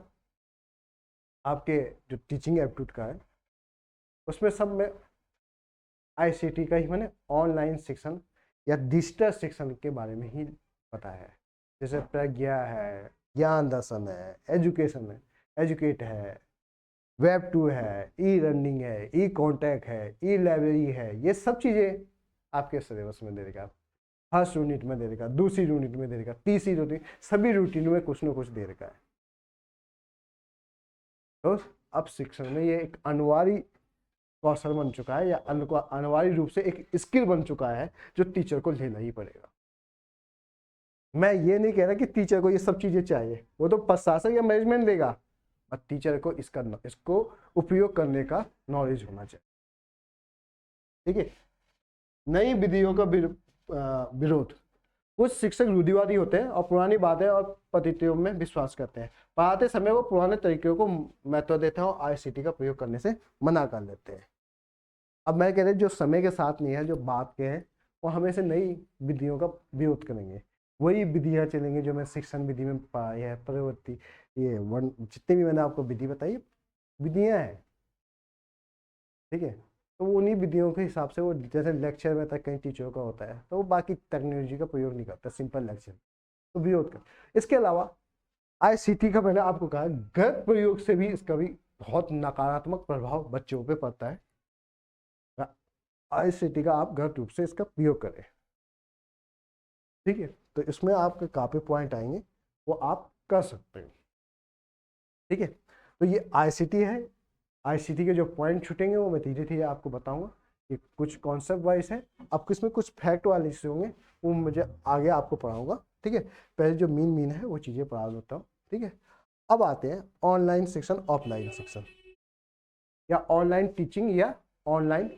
आपके जो टीचिंग एप्टीट्यूड का है, उसमें सब में आईसीटी का ही मैंने ऑनलाइन शिक्षण या डिजिटल शिक्षण के बारे में ही पता है। जैसे प्रज्ञा है, ज्ञान दर्शन है, एजुकेशन है, एजुकेट है, वेब 2 है, ई लर्निंग है, ई कॉन्टैक्ट है, ई लाइब्रेरी है, ये सब चीज़ें आपके सिलेबस में दे देगा। फर्स्ट यूनिट में दे देगा, दूसरी यूनिट में दे देगा, तीसरी यूनिट, सभी रूटीन में कुछ ना कुछ दे रखा है। तो अब शिक्षण में ये एक अनिवार्य कौशल बन चुका है, या अनिवार्य रूप से एक स्किल बन चुका है जो टीचर को लेना ही पड़ेगा। मैं ये नहीं कह रहा कि टीचर को ये सब चीजें चाहिए, वो तो प्रशासन या मैनेजमेंट देगा, और टीचर को इसको उपयोग करने का नॉलेज होना चाहिए। ठीक है। नई विधियों का विरोध। कुछ शिक्षक रूढ़िवादी होते हैं और पुरानी बातें और पद्धतियों में विश्वास करते हैं। पढ़ाते समय वो पुराने तरीकों को महत्व देते हैं और आईसीटी का प्रयोग करने से मना कर लेते हैं। अब मैं कह रहा हूँ जो समय के साथ नहीं है, जो बात के हैं, वो हमेशा नई विधियों का विरोध करेंगे। वही विधियाँ चलेंगी जो मैं शिक्षण विधि में पढ़ाई है, प्रवृत्ति, ये जितने भी मैंने आपको विधि बताई विधियाँ हैं। ठीक है। तो वो उन्हीं विधियों के हिसाब से, वो जैसे लेक्चर में तक कई टीचरों का होता है तो वो बाकी टेक्नोलॉजी का प्रयोग नहीं करता, सिंपल लेक्चर तो विरोध कर। इसके अलावा आईसीटी का मैंने आपको कहा गलत प्रयोग से भी इसका भी बहुत नकारात्मक प्रभाव बच्चों पे पड़ता है। आईसीटी का आप गलत रूप से इसका प्रयोग करें। ठीक है। तो इसमें आपके काफी पॉइंट आएंगे, वो आप कर सकते हैं। ठीक है। तो ये आईसीटी है। आईसीटी के जो पॉइंट छूटेंगे वो मैं धीरे धीरे आपको बताऊंगा। ये कुछ कॉन्सेप्ट वाइज है, आपको इसमें कुछ फैक्ट वाले हिस्से होंगे, वो मुझे आगे आपको पढ़ाऊंगा। ठीक है। पहले जो मीन है वो चीज़ें पढ़ा देता हूँ। ठीक है। अब आते हैं ऑनलाइन सेक्शन, ऑफलाइन सेक्शन, या ऑनलाइन टीचिंग या ऑनलाइन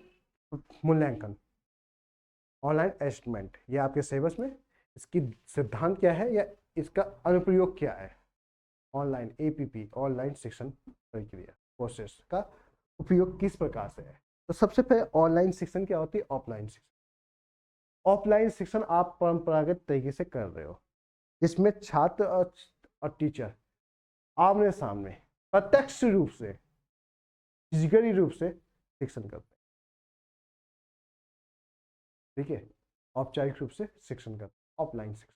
मूल्यांकन, ऑनलाइन असेसमेंट। ये आपके सिलेबस में इसकी सिद्धांत क्या है या इसका अनुप्रयोग क्या है। ऑनलाइन एपीपी, ऑनलाइन शिक्षण प्रक्रिया, प्रोसेस का उपयोग किस प्रकार से है। तो सबसे पहले ऑनलाइन शिक्षण क्या होती है, ऑफलाइन शिक्षण। ऑफलाइन शिक्षण आप परंपरागत तरीके से कर रहे हो, जिसमें छात्र और टीचर आमने सामने प्रत्यक्ष रूप से, फिजिकली रूप से शिक्षण करते हैं। ठीक है। औपचारिक रूप से शिक्षण करते हैं, ऑफलाइन शिक्षण।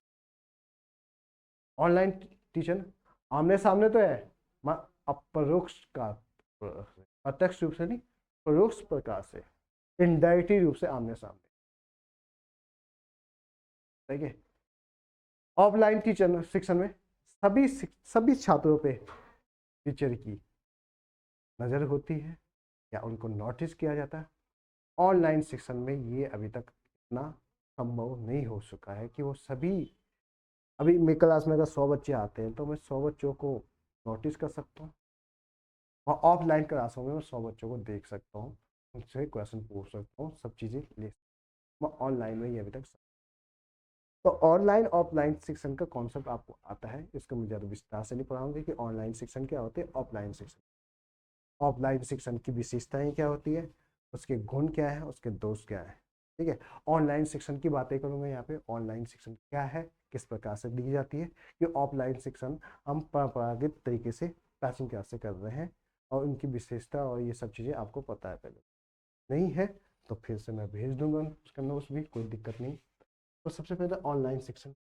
ऑनलाइन टीचर आमने सामने तो है, परोक्ष का, प्रत्यक्ष रूप से नहीं, परोक्ष प्रकार से, इनडायरेक्टली रूप से आमने सामने। ठीक है। ऑफलाइन टीचर शिक्षण में सभी छात्रों पे टीचर की नजर होती है या उनको नोटिस किया जाता है। ऑनलाइन शिक्षण में ये अभी तक इतना संभव नहीं हो चुका है कि वो सभी, अभी मेरी क्लास में अगर 100 बच्चे आते हैं तो मैं 100 बच्चों को नोटिस कर सकता हूँ, और ऑफलाइन क्लासों में मैं 100 बच्चों को देख सकता हूँ, उनसे क्वेश्चन पूछ सकता हूँ, सब चीज़ें ले सकता हूँ। ऑनलाइन में ये अभी तक। तो ऑनलाइन ऑफलाइन शिक्षण का कॉन्सेप्ट आपको आता है, इसको मैं ज़्यादा विस्तार से नहीं पढ़ाऊंगी कि ऑनलाइन शिक्षण क्या होते हैं, ऑफलाइन शिक्षण, ऑफलाइन शिक्षण की विशेषताएं क्या होती है, उसके गुण क्या है, उसके दोष क्या है। ठीक है। ऑनलाइन शिक्षण की बातें करूंगा यहाँ पे, ऑनलाइन शिक्षण क्या है, किस प्रकार से दी जाती है। कि ऑफलाइन शिक्षण हम परंपरागत तरीके से प्राचीन काल से कर रहे हैं, और उनकी विशेषता और ये सब चीज़ें आपको पता है। पहले नहीं है तो फिर से मैं भेज दूंगा उसका नोट्स भी, कोई दिक्कत नहीं। तो सबसे पहले ऑनलाइन शिक्षण।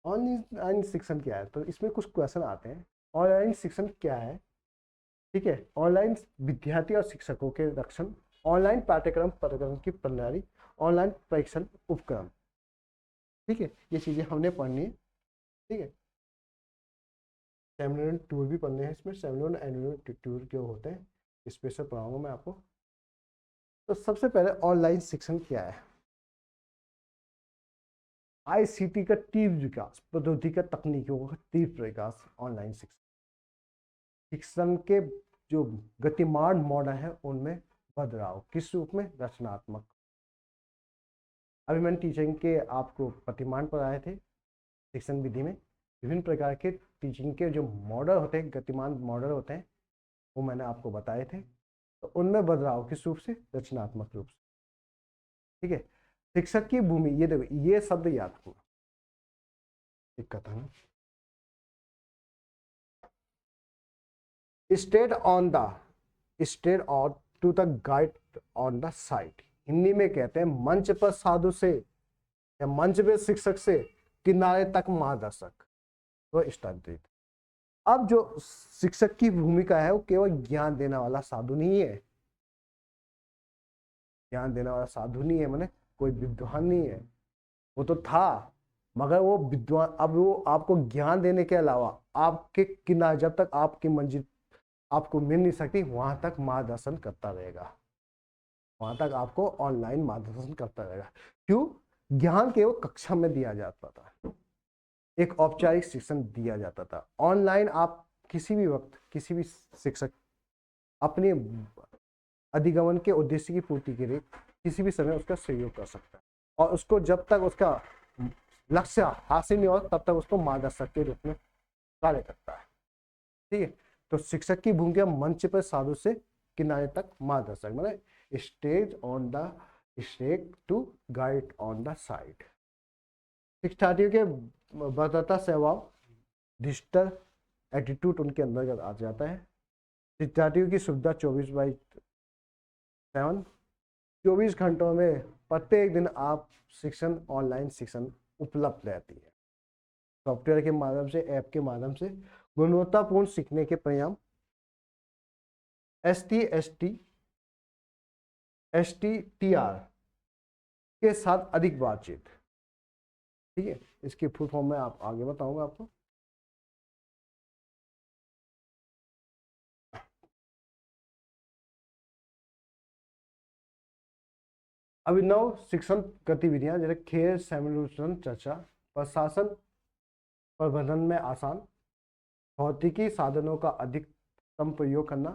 ऑनलाइन शिक्षण क्या है, तो इसमें कुछ क्वेश्चन आते हैं। ऑनलाइन शिक्षण क्या है। ठीक है। ऑनलाइन विद्यार्थी और शिक्षकों के रक्षण, ऑनलाइन पाठ्यक्रम की प्रणाली, ऑनलाइन परीक्षण उपक्रम। ठीक है। ये चीजें हमने पढ़नी है। ठीक है। सेमिनार टूर भी पढ़ने हैं इसमें, सेमिनार एनुअल टूर जो होते हैं स्पेशल पढ़ाऊंगा मैं आपको। तो सबसे पहले ऑनलाइन शिक्षण क्या है। आईसीटी का तीव्र विकास, प्रौद्योगिकी तकनीकों का तीव्र विकास, ऑनलाइन शिक्षण के जो गतिमान मॉडल है उनमें बदलाव, किस रूप में, रचनात्मक। अभी मैंने टीचिंग के आपको प्रतिमान पढ़ाए थे, शिक्षण विधि में विभिन्न प्रकार के टीचिंग के जो मॉडल होते हैं, गतिमान मॉडल होते हैं, वो मैंने आपको बताए थे। तो उनमें बदलाव किस रूप से, रचनात्मक रूप से। ठीक है। शिक्षक की भूमि, ये देखो ये शब्द याद रखो, दिक्कत है ना। स्टेट ऑन द स्टेट और to the guide on the side, Hindi में कहते हैं मंच पर साधु से या मंच पे शिक्षक से किनारे तक मार्गदर्शक, तो स्टैंडर्ड। अब जो शिक्षक की भूमिका है वो केवल ज्ञान देने वाला साधु नहीं है, ज्ञान देने वाला साधु नहीं है, मैंने कोई विद्वान नहीं है। वो तो था, मगर वो विद्वान, अब वो आपको ज्ञान देने के अलावा आपके किनारे, जब तक आपकी मंजिल आपको मिल नहीं सकती, वहां तक मार्गदर्शन करता रहेगा, वहां तक आपको ऑनलाइन मार्गदर्शन करता रहेगा। क्यों? ज्ञान केवल कक्षा में दिया जाता था, एक औपचारिक शिक्षण दिया जाता था। ऑनलाइन आप किसी भी वक्त किसी भी शिक्षक अपने अधिगमन के उद्देश्य की पूर्ति के लिए किसी भी समय उसका सहयोग कर सकता है, और उसको जब तक उसका लक्ष्य हासिल नहीं होता तब तक उसको मार्गदर्शक के रूप में कार्य करता है। ठीक है, तो शिक्षक की भूमिका मंच पर साधु से किनारे तक मार्गदर्शक, मतलब stage on the stage to guide on the side. शिक्षार्थियों के बदलता स्वभाव, डिजिटल एटीट्यूड उनके अंदर आ जाता है। शिक्षार्थियों की सुविधा 24/7, 24 घंटों में प्रत्येक दिन आप शिक्षण ऑनलाइन शिक्षण उपलब्ध रहती है। सॉफ्टवेयर के माध्यम से, ऐप के माध्यम से गुणवत्तापूर्ण सीखने के परिणाम। STR के साथ अधिक बातचीत। ठीक है, इसकी फुल फॉर्म में आप आगे बताऊंगा आपको। अभिनव शिक्षण गतिविधियां जैसे खेल, सेमिनार, चर्चा, प्रशासन प्रबंधन में आसान, भौतिकी साधनों का अधिकतम प्रयोग करना,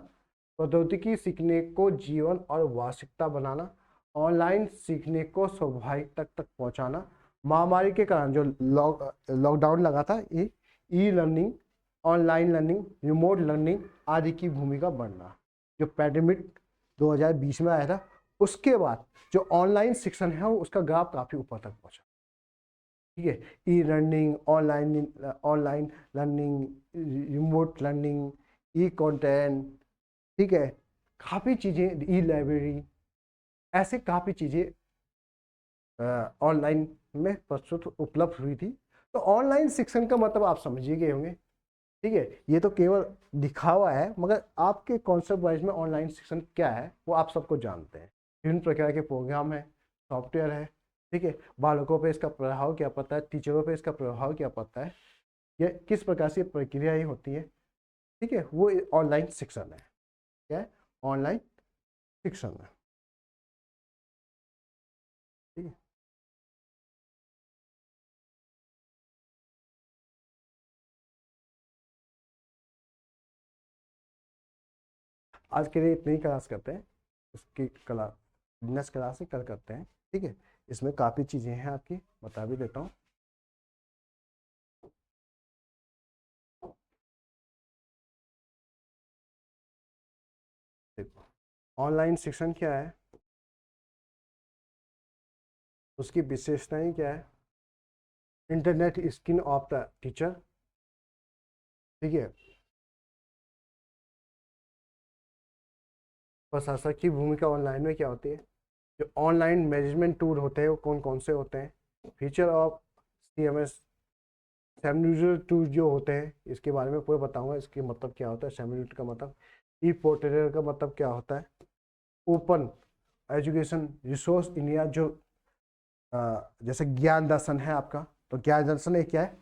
प्रौद्योगिकी सीखने को जीवन और वास्तविकता बनाना, ऑनलाइन सीखने को स्वाभाविक तक पहुंचाना। महामारी के कारण जो लॉकडाउन लगा था, ये ई learning, online learning, remote learning आदि की भूमिका बढ़ना। जो पैंडेमिक 2020 में आया था, उसके बाद जो ऑनलाइन शिक्षण है वो उसका ग्राफ काफी ऊपर तक पहुंचा। ठीक है, e learning, online learning, remote learning, e content, ठीक है, काफी चीजें, ई लाइब्रेरी, ऐसे काफी चीजें ऑनलाइन में प्रस्तुत उपलब्ध हुई थी। तो ऑनलाइन शिक्षण का मतलब आप समझ ही गए होंगे। ठीक है, ये तो केवल दिखावा है, मगर आपके कॉन्सेप्ट वाइज में ऑनलाइन शिक्षण क्या है वो आप सबको जानते हैं। विभिन्न प्रकार के प्रोग्राम है, सॉफ्टवेयर है। ठीक है, बालकों पे इसका प्रभाव क्या पड़ता है, टीचरों पे इसका प्रभाव क्या पड़ता है, या किस प्रकार से प्रक्रियाएं होती है। ठीक है, वो ऑनलाइन शिक्षण है। क्या है? ऑनलाइन शिक्षण है। ठीक है, आज के लिए इतनी क्लास करते हैं, उसकी कला नेक्स्ट क्लास से कल करते हैं। ठीक है, इसमें काफ़ी चीज़ें हैं, आपकी बता भी देता हूँ। देखो, ऑनलाइन शिक्षण क्या है, उसकी विशेषताएं क्या है। Internet skin of the teacher. ठीक है, प्रशासक की भूमिका ऑनलाइन में क्या होती है, जो ऑनलाइन मैनेजमेंट टूल होते हैं वो कौन कौन से होते हैं, feature of CMS, seminar tool जो होते हैं, इसके बारे में पूरा बताऊंगा। इसके मतलब क्या होता है, सेमिनार का मतलब, ई पोर्टल का मतलब क्या होता है, ओपन एजुकेशन रिसोर्स इंडिया, जो जैसे ज्ञान दर्शन है आपका, तो ज्ञान दर्शन एक क्या है,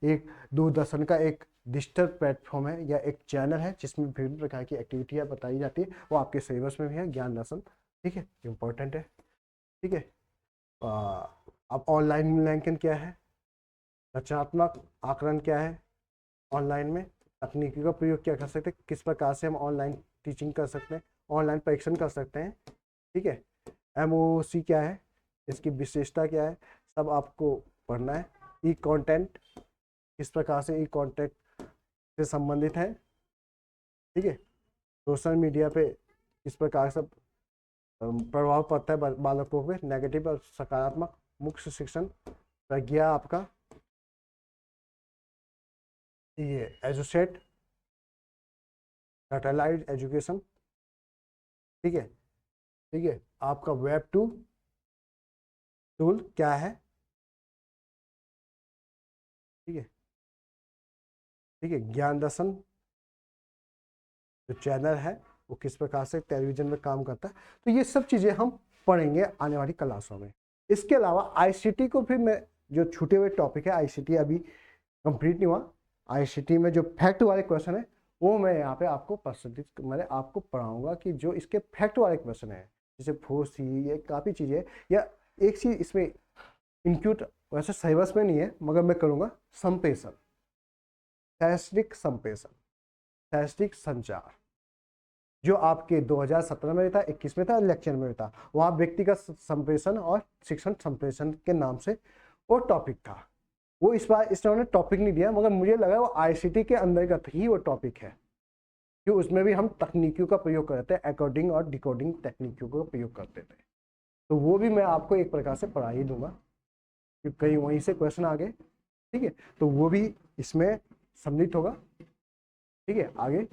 एक दूरदर्शन का एक डिजिटल प्लेटफॉर्म है या एक चैनल है जिसमें विभिन्न प्रकार की एक्टिविटियाँ बताई जाती है, वो आपके सिलेबस में भी है, ज्ञान दर्शन। ठीक है, इम्पोर्टेंट है। ठीक है, अब ऑनलाइन मूल्यांकन क्या है, रचनात्मक आकलन क्या है, ऑनलाइन में तकनीकी का प्रयोग क्या कर सकते हैं, किस प्रकार से हम ऑनलाइन टीचिंग कर सकते हैं, ऑनलाइन परीक्षण कर सकते हैं। ठीक है, MOOC क्या है, इसकी विशेषता क्या है, सब आपको पढ़ना है। ई कंटेंट, किस प्रकार से ई कंटेंट से संबंधित है। ठीक है, सोशल मीडिया पे किस प्रकार से प्रभाव पड़ता है बालकों पे, नेगेटिव और सकारात्मक। मुख्य शिक्षण प्रज्ञा आपका ये एजुसेट, सैटेलाइट एजुकेशन। ठीक है, ठीक है, आपका वेब टूल क्या है। ठीक है, ठीक है, ज्ञान दर्शन जो चैनल है वो किस प्रकार से टेलीविजन में काम करता है। तो ये सब चीज़ें हम पढ़ेंगे आने वाली क्लासों में। इसके अलावा ICT को फिर मैं, जो छूटे हुए टॉपिक है, ICT अभी कंप्लीट नहीं हुआ। ICT में जो फैक्ट वाले क्वेश्चन है वो मैं यहाँ पे आपको परसेंटेज मैंने आपको पढ़ाऊंगा कि जो इसके फैक्ट वाले क्वेश्चन है, जैसे फोर्स ही, ये काफ़ी चीज़ें, या एक चीज़ इसमें इंक्लूड वैसे सिलेबस में नहीं है मगर मैं करूँगा, संप्रेषण, शैक्षणिक संप्रेषण, शैक्षणिक संचार, जो आपके 2017 में भी था, 21 में था, इलेक्शन में भी था। वहाँ व्यक्तिगत संप्रेषण और शिक्षण संप्रेषण के नाम से वो टॉपिक था। वो इस बार इन्होंने टॉपिक नहीं दिया, मगर मुझे लगा वो आईसीटी के अंतर्गत ही वो टॉपिक है, कि उसमें भी हम तकनीकियों का प्रयोग करते हैं, एकोडिंग और डिकोडिंग तकनीकियों का प्रयोग करते थे। तो वो भी मैं आपको एक प्रकार से पढ़ा ही दूंगा, कि कहीं वहीं से क्वेश्चन आ गए, ठीक है, तो वो भी इसमें सम्मिलित होगा। ठीक है, आगे